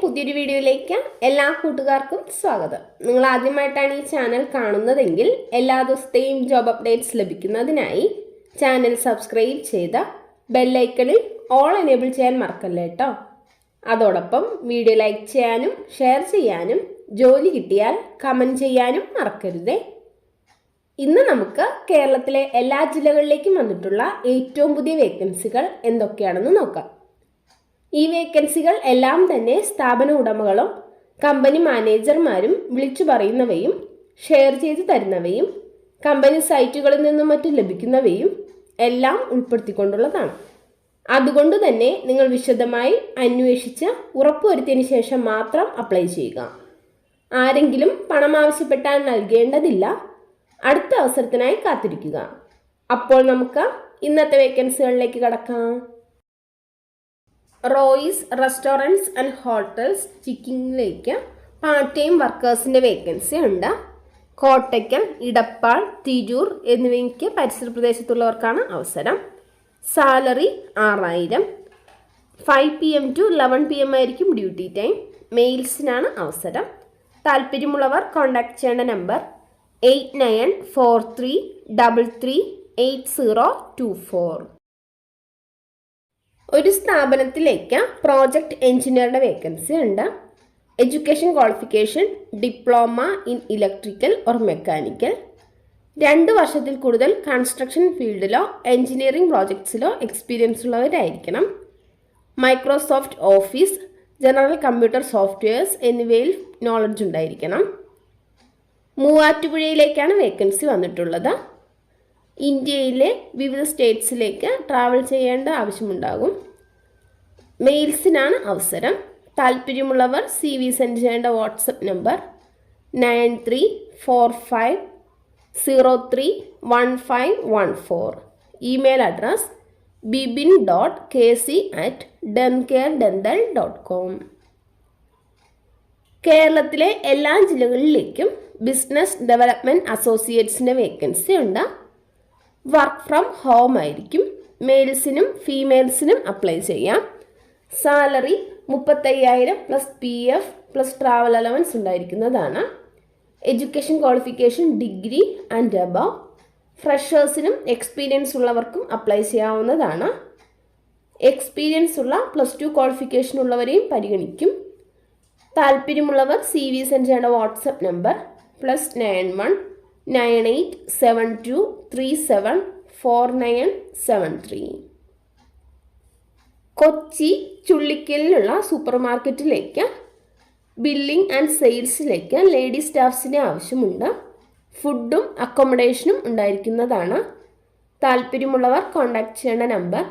പുതിയൊരു വീഡിയോയിലേക്ക് എല്ലാ കൂട്ടുകാർക്കും സ്വാഗതം. നിങ്ങൾ ആദ്യമായിട്ടാണ് ഈ ചാനൽ കാണുന്നതെങ്കിൽ എല്ലാ ദിവസത്തെയും ജോബ് അപ്ഡേറ്റ്സ് ലഭിക്കുന്നതിനായി ചാനൽ സബ്സ്ക്രൈബ് ചെയ്ത് ബെൽ ഐക്കണിൽ ഓൾ എനേബിൾ ചെയ്യാൻ മറക്കല്ലേ കേട്ടോ. അതോടൊപ്പം വീഡിയോ ലൈക്ക് ചെയ്യാനും ഷെയർ ചെയ്യാനും ജോലി കിട്ടിയാൽ കമൻറ്റ് ചെയ്യാനും മറക്കരുതേ. ഇന്ന് നമുക്ക് കേരളത്തിലെ എല്ലാ ജില്ലകളിലേക്കും വന്നിട്ടുള്ള ഏറ്റവും പുതിയ വേക്കൻസികൾ എന്തൊക്കെയാണെന്ന് നോക്കാം. ഈ വേക്കൻസികൾ എല്ലാം തന്നെ സ്ഥാപന ഉടമകളും കമ്പനി മാനേജർമാരും വിളിച്ചു പറയുന്നവയും ഷെയർ ചെയ്ത് തരുന്നവയും കമ്പനി സൈറ്റുകളിൽ നിന്നും മറ്റും ലഭിക്കുന്നവയും എല്ലാം ഉൾപ്പെടുത്തിക്കൊണ്ടുള്ളതാണ്. അതുകൊണ്ട് തന്നെ നിങ്ങൾ വിശദമായി അന്വേഷിച്ച് ഉറപ്പുവരുത്തിയതിന് ശേഷം മാത്രം അപ്ലൈ ചെയ്യുക. ആരെങ്കിലും പണം ആവശ്യപ്പെട്ടാൽ നൽകേണ്ടതില്ല. അടുത്ത അവസരത്തിനായി കാത്തിരിക്കുക. അപ്പോൾ നമുക്ക് ഇന്നത്തെ വേക്കൻസികളിലേക്ക് കടക്കാം. റോയിസ് റെസ്റ്റോറൻറ്റ്സ് ആൻഡ് ഹോട്ടൽസ് ചിക്കിങ്ങിലേക്ക് പാർട്ട് ടൈം വർക്കേഴ്സിൻ്റെ വേക്കൻസി ഉണ്ട്. കോട്ടയ്ക്കൽ, ഇടപ്പാൾ, തിരൂർ എന്നിവയ്ക്ക് പരിസര പ്രദേശത്തുള്ളവർക്കാണ് അവസരം. സാലറി 6000. 5 PM to 11 PM ആയിരിക്കും ഡ്യൂട്ടി ടൈം. മെയിൽസിനാണ് അവസരം. താല്പര്യമുള്ളവർ കോൺടാക്ട് ചെയ്യേണ്ട നമ്പർ 8943338024. ഒരു സ്ഥാപനത്തിലേക്ക് പ്രോജക്റ്റ് എഞ്ചിനീയറുടെ വേക്കൻസി ഉണ്ട്. Education qualification diploma in electrical or mechanical. 2 വർഷത്തിൽ കൂടുതൽ കൺസ്ട്രക്ഷൻ ഫീൽഡിലോ എഞ്ചിനീയറിംഗ് പ്രോജക്ട്സിലോ എക്സ്പീരിയൻസ് ഉള്ളവരായിരിക്കണം. Microsoft office, general computer softwares എന്നിവയിൽ നോളജ് ഉണ്ടായിരിക്കണം. മൂവാറ്റുപുഴയിലേക്കാണ് വേക്കൻസി വന്നിട്ടുള്ളത്. ഇന്ത്യയിലെ വിവിധ സ്റ്റേറ്റ്സിലേക്ക് ട്രാവൽ ചെയ്യേണ്ട ആവശ്യമുണ്ടാകും. മെയിൽസിനാണ് അവസരം. താല്പര്യമുള്ളവർ CV സെൻഡ് ചെയ്യേണ്ട WhatsApp number 9345031514. Email address bibin.kc@dencaredental.com. കേരളത്തിലെ എല്ലാ ജില്ലകളിലേക്കും ബിസിനസ് ഡെവലപ്മെൻറ്റ് അസോസിയേറ്റ്സിൻ്റെ വേക്കൻസി ഉണ്ട്. വർക്ക് ഫ്രം ഹോം ആയിരിക്കും. മെയിൽസിനും ഫീമെയിൽസിനും അപ്ലൈ ചെയ്യാം. സാലറി 35,000 + PF + ട്രാവൽ അലവൻസ് ഉണ്ടായിരിക്കുന്നതാണ്. Education qualification degree and above. ഫ്രഷേഴ്സിനും എക്സ്പീരിയൻസ് ഉള്ളവർക്കും അപ്ലൈ ചെയ്യാവുന്നതാണ്. എക്സ്പീരിയൻസ് ഉള്ള +2 ക്വാളിഫിക്കേഷൻ ഉള്ളവരെയും പരിഗണിക്കും. താല്പര്യമുള്ളവർ CV സെൻഡ് ചെയ്യേണ്ട വാട്സപ്പ് നമ്പർ +91 9872374973. കൊച്ചി ചുള്ളിക്കലിലുള്ള സൂപ്പർ മാർക്കറ്റിലേക്ക് ബില്ലിംഗ് ആൻഡ് സെയിൽസിലേക്ക് ലേഡി സ്റ്റാഫ്സിനെ ആവശ്യമുണ്ട്. ഫുഡും അക്കോമഡേഷനും ഉണ്ടായിരിക്കുന്നതാണ്. താല്പര്യമുള്ളവർ കോൺടാക്ട് ചെയ്യേണ്ട നമ്പർ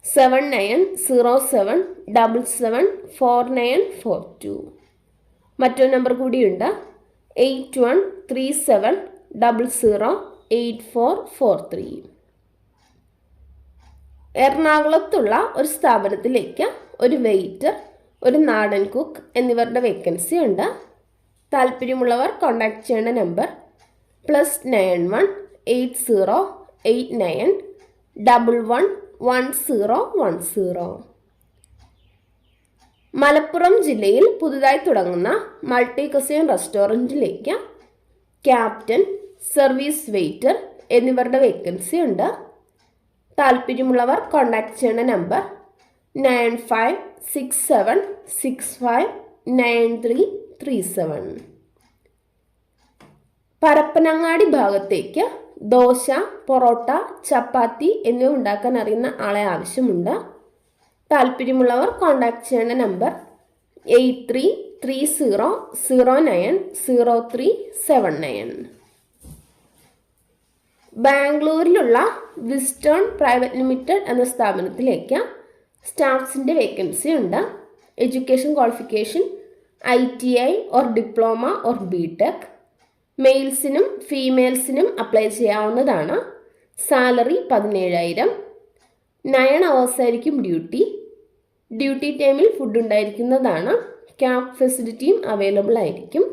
7907774942. മറ്റൊരു നമ്പർ കൂടിയുണ്ട് 8137008443. എറണാകുളത്തുള്ള ഒരു സ്ഥാപനത്തിലേക്ക് ഒരു വെയിറ്റർ, ഒരു നാടൻ കുക്ക് എന്നിവരുടെ വേക്കൻസി ഉണ്ട്. താല്പര്യമുള്ളവർ കോൺടാക്ട് ചെയ്യേണ്ട നമ്പർ +91 8089 111010. മലപ്പുറം ജില്ലയിൽ പുതുതായി തുടങ്ങുന്ന മൾട്ടി കസിൻ റെസ്റ്റോറൻറ്റിലേക്ക് ക്യാപ്റ്റൻ, സർവീസ് വെയിറ്റർ എന്നിവരുടെ വേക്കൻസി ഉണ്ട്. താല്പര്യമുള്ളവർ കോൺടാക്ട് ചെയ്യുന്ന നമ്പർ 9567659337. പരപ്പനങ്ങാടി ഭാഗത്തേക്ക് ദോശ, പൊറോട്ട, ചപ്പാത്തി എന്നിവ ഉണ്ടാക്കാൻ അറിയുന്ന ആളെ ആവശ്യമുണ്ട്. താല്പര്യമുള്ളവർ കോൺടാക്ട് ചെയ്യേണ്ട നമ്പർ 8330090379. ബാംഗ്ലൂരിലുള്ള വിസ്റ്റേൺ പ്രൈവറ്റ് ലിമിറ്റഡ് എന്ന സ്ഥാപനത്തിലേക്ക് സ്റ്റാഫ്സിൻ്റെ വേക്കൻസി ഉണ്ട്. Education qualification ITI or diploma or BTech. മെയിൽസിനും ഫീമെയിൽസിനും അപ്ലൈ ചെയ്യാവുന്നതാണ്. സാലറി 17,000. 9 hours ആയിരിക്കും ഡ്യൂട്ടി. ഡ്യൂട്ടി ടൈമിൽ ഫുഡ് ഉണ്ടായിരിക്കുന്നതാണ്. ക്യാബ് ഫെസിലിറ്റിയും അവൈലബിൾ ആയിരിക്കും.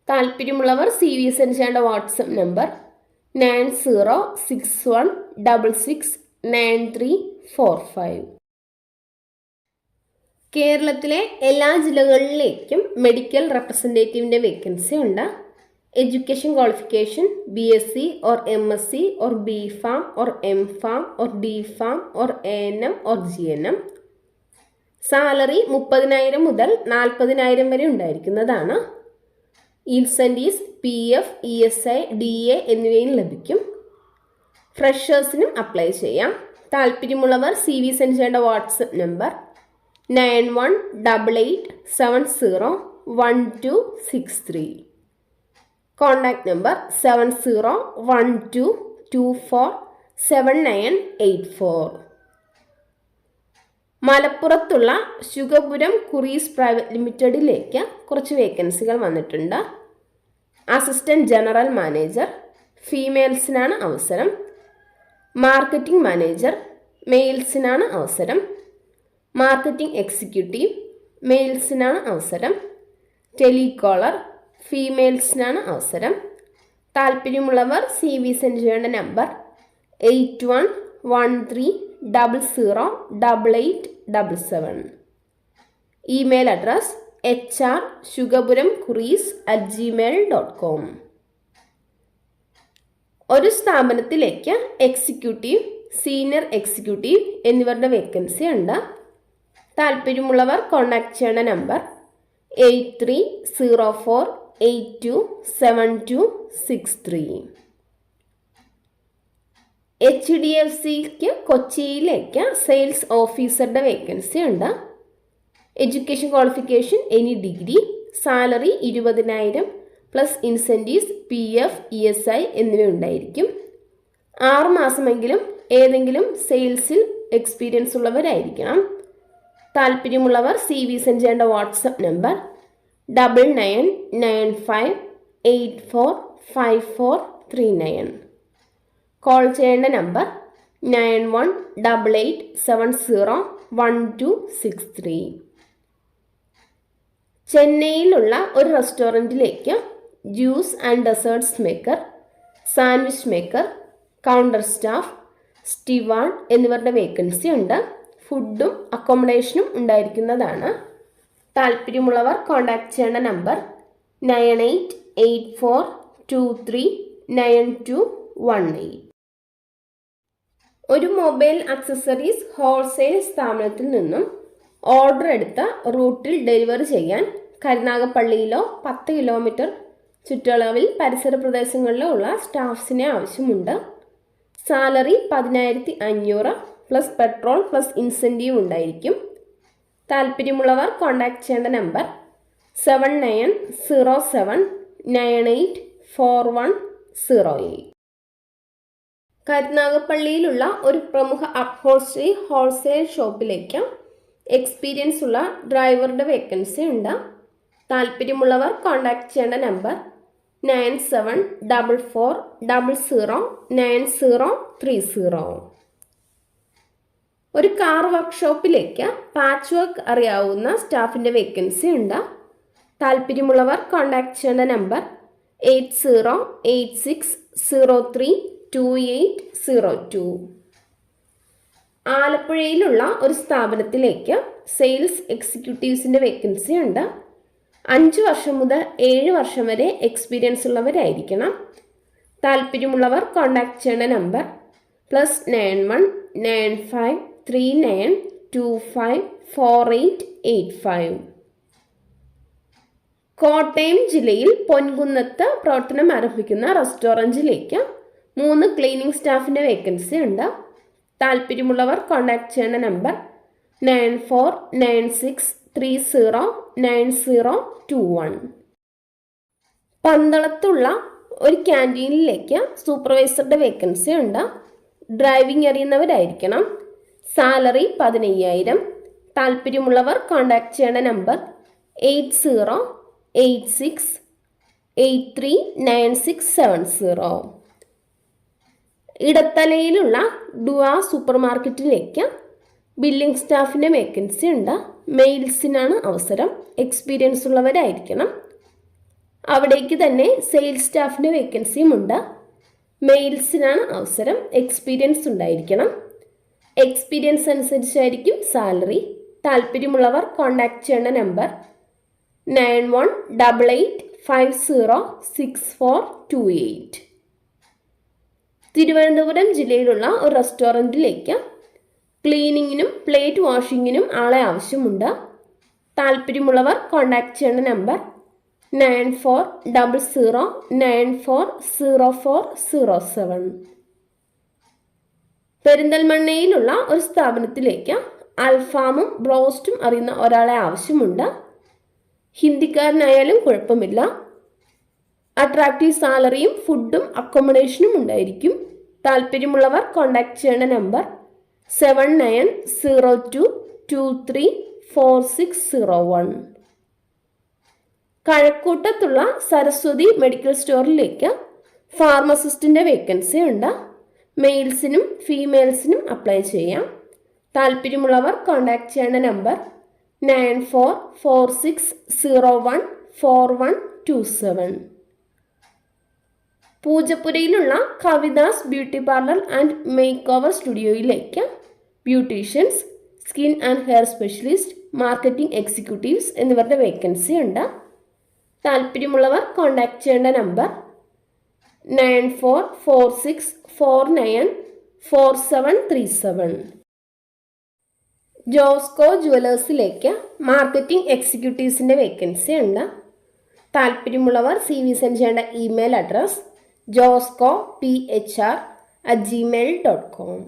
താല്പര്യമുള്ളവർ CV സെൻഡ് ചെയ്യേണ്ട വാട്സപ്പ് നമ്പർ 9061669345. കേരളത്തിലെ എല്ലാ ജില്ലകളിലേക്കും മെഡിക്കൽ റെപ്രസെൻറ്റേറ്റീവിൻ്റെ വേക്കൻസി ഉണ്ട്. Education qualification BSc or MSc or B.Pharm or M.Pharm or D.Pharm or A.N.M or G.N.M. Salary 30,000 മുതൽ 40,000 വരെ ഉണ്ടായിരിക്കുന്നതാണ്. ഇൻസെൻറ്റീവ്സ് PF, ESI, DA എന്നിവയും ലഭിക്കും. ഫ്രഷേഴ്സിനും അപ്ലൈ ചെയ്യാം. താല്പര്യമുള്ളവർ CV സെൻഡ് ചെയ്യേണ്ട വാട്സപ്പ് നമ്പർ 9188701263. Contact number 7012247984. മലപ്പുറത്തുള്ള ശുഗപുരം കുറീസ് പ്രൈവറ്റ് ലിമിറ്റഡിലേക്ക് കുറച്ച് വേക്കൻസികൾ വന്നിട്ടുണ്ട്. അസിസ്റ്റന്റ് ജനറൽ മാനേജർ ഫീമെയിൽസിനാണ് അവസരം. മാർക്കറ്റിംഗ് മാനേജർ മെയിൽസിനാണ് അവസരം. മാർക്കറ്റിംഗ് എക്സിക്യൂട്ടീവ് മെയിൽസിനാണ് അവസരം. ടെലികോളർ ഫീമെയിൽസിനാണ് അവസരം. താല്പര്യമുള്ളവർ CV സെൻഡ് ചെയ്യേണ്ട നമ്പർ 8113008877. Email address hr.sugapuramqueries@gmail.com. ഒരു സ്ഥാപനത്തിലേക്ക് എക്സിക്യൂട്ടീവ്, സീനിയർ എക്സിക്യൂട്ടീവ് എന്നിവരുടെ വേക്കൻസി ഉണ്ട്. താല്പര്യമുള്ളവർ കോൺടാക്ട് ചെയ്യേണ്ട നമ്പർ 8304827263. HDFCക്ക് കൊച്ചിയിലേക്ക് സെയിൽസ് ഓഫീസറുടെ വേക്കൻസി ഉണ്ട്. Education qualification any degree. Salary 20,000 plus incentives PF, ESI എന്നിവ ഉണ്ടായിരിക്കും. 6 മാസമെങ്കിലും ഏതെങ്കിലും സെയിൽസിൽ എക്സ്പീരിയൻസ് ഉള്ളവരായിരിക്കണം. താല്പര്യമുള്ളവർ CV സെൻഡ് ചെയ്യേണ്ട വാട്സപ്പ് നമ്പർ 9995845439. കോൾ ചെയ്യേണ്ട നമ്പർ 9188701263. ചെന്നൈയിലുള്ള ഒരു റെസ്റ്റോറൻറ്റിലേക്ക് juice and desserts maker, sandwich maker, counter staff, steward എന്നിവരുടെ വേക്കൻസി ഉണ്ട്. ഫുഡും അക്കോമഡേഷനും ഉണ്ടായിരിക്കുന്നതാണ്. താല്പര്യമുള്ളവർ കോൺടാക്ട് ചെയ്യേണ്ട നമ്പർ 9884239218. ഒരു മൊബൈൽ അക്സസറീസ് ഹോൾസെയിൽ സ്ഥാപനത്തിൽ നിന്നും ഓർഡർ എടുത്ത റൂട്ടിൽ ഡെലിവറി ചെയ്യാൻ കരുനാഗപ്പള്ളിയിലോ 10 കിലോമീറ്റർ ചുറ്റളവിൽ പരിസര പ്രദേശങ്ങളിലോ ഉള്ള സ്റ്റാഫ്സിനെ ആവശ്യമുണ്ട്. Salary 10,500 plus petrol plus incentive ഉണ്ടായിരിക്കും. താല്പര്യമുള്ളവർ കോൺടാക്ട് ചെയ്യേണ്ട നമ്പർ 7907984108. കരുനാഗപ്പള്ളിയിലുള്ള ഒരു പ്രമുഖ അപ്ഹോൾസ്റ്ററി ഹോൾസെയിൽ ഷോപ്പിലേക്ക് എക്സ്പീരിയൻസ് ഉള്ള ഡ്രൈവറുടെ വേക്കൻസി ഉണ്ട്. താല്പര്യമുള്ളവർ കോൺടാക്ട് ചെയ്യേണ്ട നമ്പർ 9744009030. ഒരു കാർ വർക്ക്ഷോപ്പിലേക്ക് പാച്ച് വർക്ക് അറിയാവുന്ന സ്റ്റാഫിൻ്റെ വേക്കൻസി ഉണ്ട്. താല്പര്യമുള്ളവർ കോൺടാക്ട് ചെയ്യേണ്ട നമ്പർ 8086032802. ആലപ്പുഴയിലുള്ള ഒരു സ്ഥാപനത്തിലേക്ക് സെയിൽസ് എക്സിക്യൂട്ടീവ്സിൻ്റെ വേക്കൻസി ഉണ്ട്. 5 വർഷം മുതൽ 7 വർഷം വരെ എക്സ്പീരിയൻസ് ഉള്ളവരായിരിക്കണം. താല്പര്യമുള്ളവർ കോൺടാക്ട് ചെയ്യേണ്ട നമ്പർ +919539254885. കോട്ടയം ജില്ലയിൽ പൊൻകുന്നത്ത് പ്രവർത്തനം ആരംഭിക്കുന്ന റെസ്റ്റോറൻറ്റിലേക്ക് 3 ക്ലീനിങ് സ്റ്റാഫിൻ്റെ വേക്കൻസി ഉണ്ട്. താല്പര്യമുള്ളവർ കോൺടാക്ട് ചെയ്യേണ്ട നമ്പർ 9496309021. പന്തളത്തുള്ള ഒരു ക്യാൻറ്റീനിലേക്ക് സൂപ്പർവൈസറുടെ വേക്കൻസി ഉണ്ട്. ഡ്രൈവിംഗ് അറിയുന്നവരായിരിക്കണം. സാലറി 15,000. താല്പര്യമുള്ളവർ കോൺടാക്ട് ചെയ്യേണ്ട നമ്പർ 8086839670. ഇടത്തലയിലുള്ള ഡുവ സൂപ്പർ മാർക്കറ്റിലേക്ക് ബില്ലിംഗ് സ്റ്റാഫിൻ്റെ വേക്കൻസി ഉണ്ട്. മെയിൽസിനാണ് അവസരം. എക്സ്പീരിയൻസ് ഉള്ളവരായിരിക്കണം. അവിടേക്ക് തന്നെ സെയിൽസ് സ്റ്റാഫിൻ്റെ വേക്കൻസിയും ഉണ്ട്. മെയിൽസിനാണ് അവസരം. എക്സ്പീരിയൻസ് ഉണ്ടായിരിക്കണം. എക്സ്പീരിയൻസ് അനുസരിച്ചായിരിക്കും സാലറി. താല്പര്യമുള്ളവർ കോൺടാക്ട് ചെയ്യേണ്ട നമ്പർ 9188506428. തിരുവനന്തപുരം ജില്ലയിലുള്ള ഒരു റെസ്റ്റോറൻറ്റിലേക്ക് ക്ലീനിങ്ങിനും പ്ലേറ്റ് വാഷിങ്ങിനും ആളെ ആവശ്യമുണ്ട്. താല്പര്യമുള്ളവർ കോൺടാക്ട് ചെയ്യേണ്ട നമ്പർ 9400940407. പെരിന്തൽമണ്ണയിലുള്ള ഒരു സ്ഥാപനത്തിലേക്ക് അൽഫാമും ബ്രോസ്റ്റും അറിയുന്ന ഒരാളെ ആവശ്യമുണ്ട്. ഹിന്ദിക്കാരനായാലും കുഴപ്പമില്ല. അട്രാക്റ്റീവ് സാലറിയും ഫുഡും അക്കോമഡേഷനും ഉണ്ടായിരിക്കും. താല്പര്യമുള്ളവർ കോൺടാക്ട് ചെയ്യേണ്ട നമ്പർ 7902234601. കഴക്കൂട്ടത്തുള്ള സരസ്വതി മെഡിക്കൽ സ്റ്റോറിലേക്ക് ഫാർമസിസ്റ്റിൻ്റെ വേക്കൻസി ഉണ്ട്. മെയിൽസിനും ഫീമെയിൽസിനും അപ്ലൈ ചെയ്യാം. താല്പര്യമുള്ളവർ കോൺടാക്ട് ചെയ്യേണ്ട നമ്പർ 9446014127. പൂജപ്പുരയിലുള്ള Kavitha's beauty parlour and make over സ്റ്റുഡിയോയിലേക്ക് beauticians, skin and hair specialist, marketing executives എന്നിവരുടെ വേക്കൻസി ഉണ്ട്. താല്പര്യമുള്ളവർ കോൺടാക്ട് ചെയ്യേണ്ട നമ്പർ 9446494737. ജോസ്കോ ജുവലേഴ്സിലേക്ക് മാർക്കറ്റിംഗ് എക്സിക്യൂട്ടീവ്സിൻ്റെ വേക്കൻസി ഉണ്ട്. താല്പര്യമുള്ളവർ CV സെൻഡ് ചെയ്യേണ്ട ഇമെയിൽ അഡ്രസ് joscophr@gmail.com.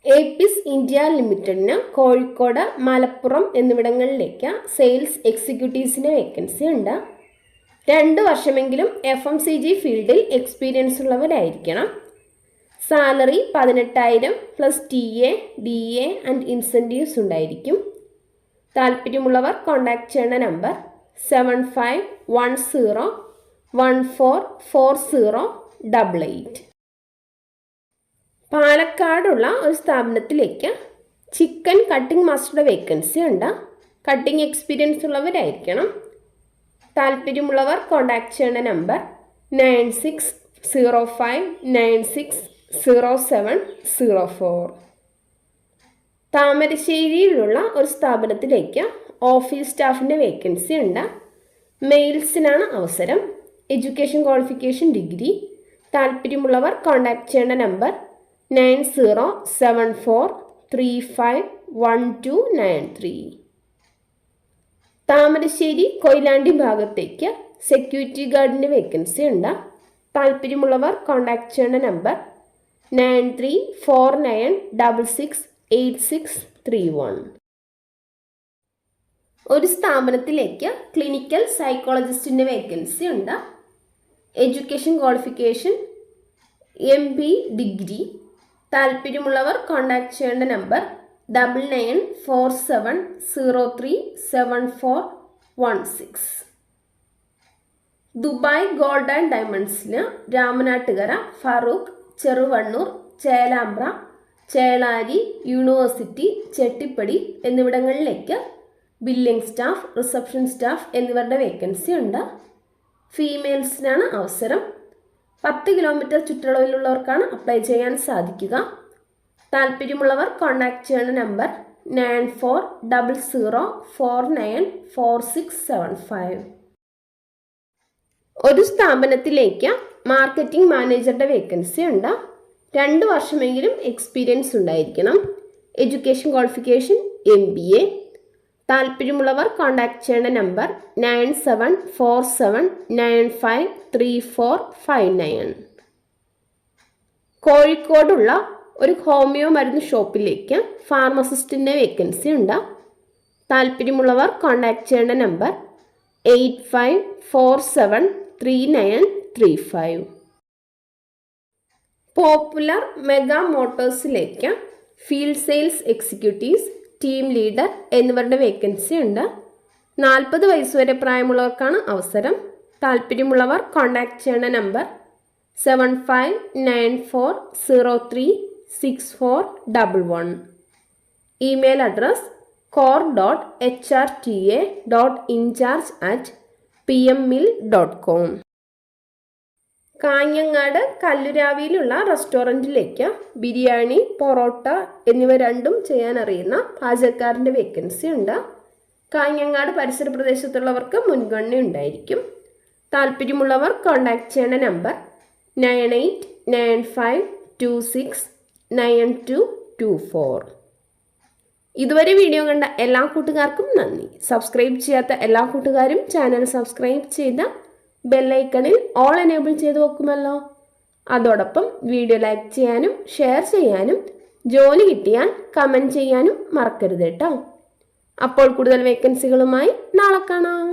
ഏപ്പിസ് ഇന്ത്യ ലിമിറ്റഡിന് കോഴിക്കോട്, മലപ്പുറം എന്നിവിടങ്ങളിലേക്ക് സെയിൽസ് എക്സിക്യൂട്ടീവ്സിൻ്റെ വേക്കൻസി ഉണ്ട്. 2 വർഷമെങ്കിലും FMCG ഫീൽഡിൽ എക്സ്പീരിയൻസ് ഉള്ളവരായിരിക്കണം. Salary 18,000 plus TA, DA and incentives ഉണ്ടായിരിക്കും. താല്പര്യമുള്ളവർ കോൺടാക്ട് ചെയ്യേണ്ട നമ്പർ 7510144088. പാലക്കാടുള്ള ഒരു സ്ഥാപനത്തിലേക്ക് ചിക്കൻ കട്ടിംഗ് മാസ്റ്ററുടെ വേക്കൻസി ഉണ്ട്. കട്ടിംഗ് എക്സ്പീരിയൻസ് ഉള്ളവരായിരിക്കണം. താല്പര്യമുള്ളവർ കോൺടാക്ട് ചെയ്യേണ്ട നമ്പർ 9605960704. താമരശ്ശേരിയിലുള്ള ഒരു സ്ഥാപനത്തിലേക്ക് ഓഫീസ് സ്റ്റാഫിൻ്റെ വേക്കൻസി ഉണ്ട്. മെയിൽസിനാണ് അവസരം. Education qualification degree. താല്പര്യമുള്ളവർ കോൺടാക്ട് ചെയ്യേണ്ട നമ്പർ 9074351293. താമരശ്ശേരി കൊയിലാണ്ടി ഭാഗത്തേക്ക് സെക്യൂരിറ്റി ഗാർഡിൻ്റെ വേക്കൻസി ഉണ്ട്. താല്പര്യമുള്ളവർ കോൺടാക്ട് ചെയ്യേണ്ട നമ്പർ 9349668631. ഒരു സ്ഥാപനത്തിലേക്ക് ക്ലിനിക്കൽ സൈക്കോളജിസ്റ്റിൻ്റെ വേക്കൻസി ഉണ്ട്. Education qualification MB degree. താല്പര്യമുള്ളവർ കോൺടാക്ട് ചെയ്യേണ്ട നമ്പർ 9947037416. ദുബായ് ഗോൾഡ് ആൻഡ് ഡയമണ്ട്സിന് രാമനാട്ടുകര, ഫറൂഖ്, ചെറുവണ്ണൂർ, ചേലാമ്പ്ര, ചേളാരി, യൂണിവേഴ്സിറ്റി, ചെട്ടിപ്പടി എന്നിവിടങ്ങളിലേക്ക് ബില്ലിംഗ് സ്റ്റാഫ്, റിസപ്ഷൻ സ്റ്റാഫ് എന്നിവരുടെ വേക്കൻസി ഉണ്ട്. ഫീമെയിൽസിനാണ് അവസരം. 10 കിലോമീറ്റർ ചുറ്റളവിലുള്ളവർക്കാണ് അപ്ലൈ ചെയ്യാൻ സാധിക്കുക. താല്പര്യമുള്ളവർ കോൺടാക്ട് ചെയ്യേണ്ട നമ്പർ 9400494675. ഒരു സ്ഥാപനത്തിലേക്ക് മാർക്കറ്റിംഗ് മാനേജറുടെ വേക്കൻസി ഉണ്ട്. 2 വർഷമെങ്കിലും എക്സ്പീരിയൻസ് ഉണ്ടായിരിക്കണം. Education qualification MBA. താല്പര്യമുള്ളവർ കോൺടാക്ട് ചെയ്യേണ്ട നമ്പർ 9747953459. കോഴിക്കോടുള്ള ഒരു ഹോമിയോ മരുന്ന് ഷോപ്പിലേക്ക് ഫാർമസിസ്റ്റിൻ്റെ വേക്കൻസി ഉണ്ട്. താല്പര്യമുള്ളവർ കോൺടാക്ട് ചെയ്യേണ്ട നമ്പർ 85473935. പോപ്പുലർ മെഗാ മോട്ടോഴ്സിലേക്ക് field sales executives, team leader എന്നിവരുടെ വേക്കൻസി ഉണ്ട്. 40 വയസ്സ് വരെ പ്രായമുള്ളവർക്കാണ് അവസരം. താല്പര്യമുള്ളവർ കോൺടാക്ട് ചെയ്യേണ്ട number 7594036411. Email address core.hrta.incharge@pmmill.com. Kanhangad കല്ലുരാവിയിലുള്ള റെസ്റ്റോറൻറ്റിലേക്ക് ബിരിയാണി, പൊറോട്ട എന്നിവ രണ്ടും ചെയ്യാൻ അറിയുന്ന പാചകക്കാരൻ്റെ വേക്കൻസി ഉണ്ട്. കാഞ്ഞങ്ങാട് പരിസര പ്രദേശത്തുള്ളവർക്ക് മുൻഗണന ഉണ്ടായിരിക്കും. താല്പര്യമുള്ളവർ കോൺടാക്ട് ചെയ്യേണ്ട നമ്പർ 9895269224. ഇതുവരെ വീഡിയോ കണ്ട എല്ലാ കൂട്ടുകാർക്കും നന്ദി. സബ്സ്ക്രൈബ് ചെയ്യാത്ത എല്ലാ കൂട്ടുകാരും ചാനൽ സബ്സ്ക്രൈബ് ചെയ്ത് ബെല്ലൈക്കണിൽ ഓൾ എനേബിൾ ചെയ്ത് വെക്കുമല്ലോ. അതോടൊപ്പം വീഡിയോ ലൈക്ക് ചെയ്യാനും ഷെയർ ചെയ്യാനും ജോലി കിട്ടിയാൽ കമൻറ്റ് ചെയ്യാനും മറക്കരുത് കേട്ടോ. അപ്പോൾ കൂടുതൽ വേക്കൻസികളുമായി നാളെ കാണാം.